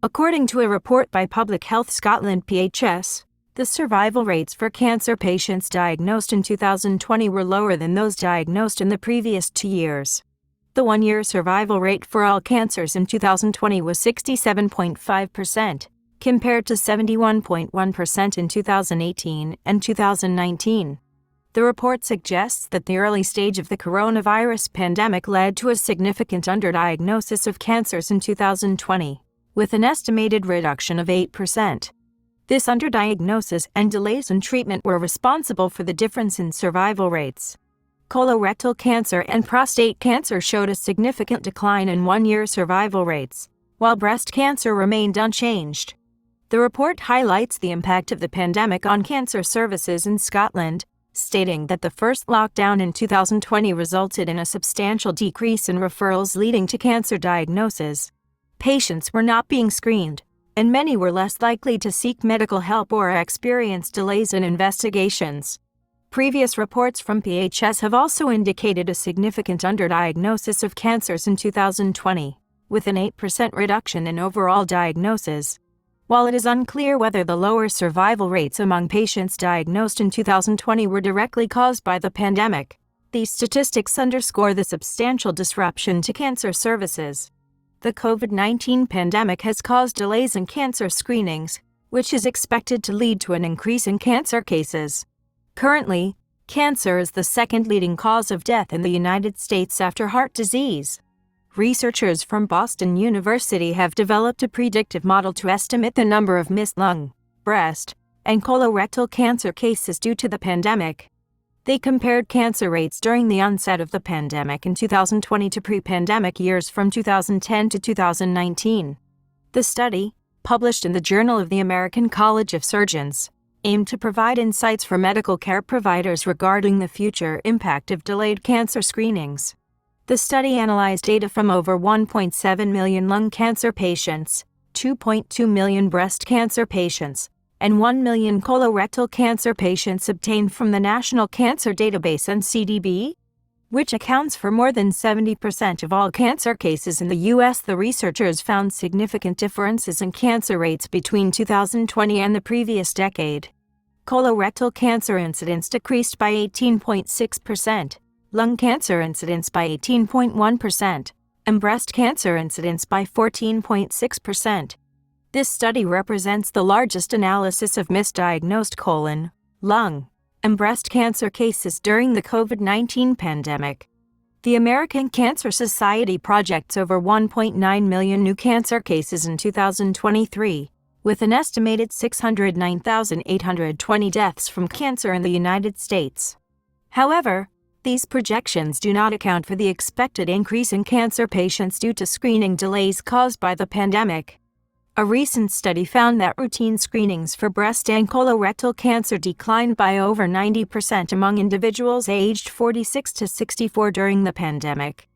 According to a report by Public Health Scotland (PHS), the survival rates for cancer patients diagnosed in 2020 were lower than those diagnosed in the previous 2 years. The one-year survival rate for all cancers in 2020 was 67.5%, compared to 71.1% in 2018 and 2019. The report suggests that the early stage of the coronavirus pandemic led to a significant underdiagnosis of cancers in 2020, with an estimated reduction of 8%. This underdiagnosis and delays in treatment were responsible for the difference in survival rates. Colorectal cancer and prostate cancer showed a significant decline in one-year survival rates, while breast cancer remained unchanged. The report highlights the impact of the pandemic on cancer services in Scotland, stating that the first lockdown in 2020 resulted in a substantial decrease in referrals leading to cancer diagnosis. Patients were not being screened, and many were less likely to seek medical help or experience delays in investigations. Previous reports from PHS have also indicated a significant underdiagnosis of cancers in 2020, with an 8% reduction in overall diagnosis. While it is unclear whether the lower survival rates among patients diagnosed in 2020 were directly caused by the pandemic, these statistics underscore the substantial disruption to cancer services. The COVID-19 pandemic has caused delays in cancer screenings, which is expected to lead to an increase in cancer cases. Currently, cancer is the second leading cause of death in the United States after heart disease. Researchers from Boston University have developed a predictive model to estimate the number of missed lung, breast, and colorectal cancer cases due to the pandemic. They compared cancer rates during the onset of the pandemic in 2020 to pre-pandemic years from 2010 to 2019. The study, published in the Journal of the American College of Surgeons, aimed to provide insights for medical care providers regarding the future impact of delayed cancer screenings. The study analyzed data from over 1.7 million lung cancer patients, 2.2 million breast cancer patients, and 1 million colorectal cancer patients obtained from the National Cancer Database (NCDB), which accounts for more than 70% of all cancer cases in the U.S. The researchers found significant differences in cancer rates between 2020 and the previous decade. Colorectal cancer incidence decreased by 18.6%, lung cancer incidence by 18.1%, and breast cancer incidence by 14.6%. This study represents the largest analysis of misdiagnosed colon, lung, and breast cancer cases during the COVID-19 pandemic. The American Cancer Society projects over 1.9 million new cancer cases in 2023, with an estimated 609,820 deaths from cancer in the United States. However, these projections do not account for the expected increase in cancer patients due to screening delays caused by the pandemic. A recent study found that routine screenings for breast and colorectal cancer declined by over 90% among individuals aged 46 to 64 during the pandemic.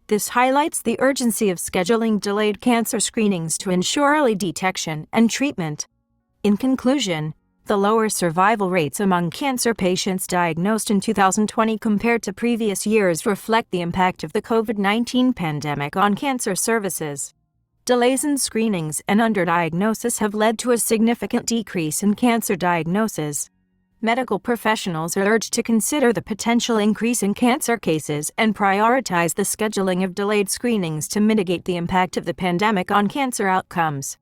This highlights the urgency of scheduling delayed cancer screenings to ensure early detection and treatment. In conclusion, the lower survival rates among cancer patients diagnosed in 2020 compared to previous years reflect the impact of the COVID-19 pandemic on cancer services. Delays in screenings and underdiagnosis have led to a significant decrease in cancer diagnosis. Medical professionals are urged to consider the potential increase in cancer cases and prioritize the scheduling of delayed screenings to mitigate the impact of the pandemic on cancer outcomes.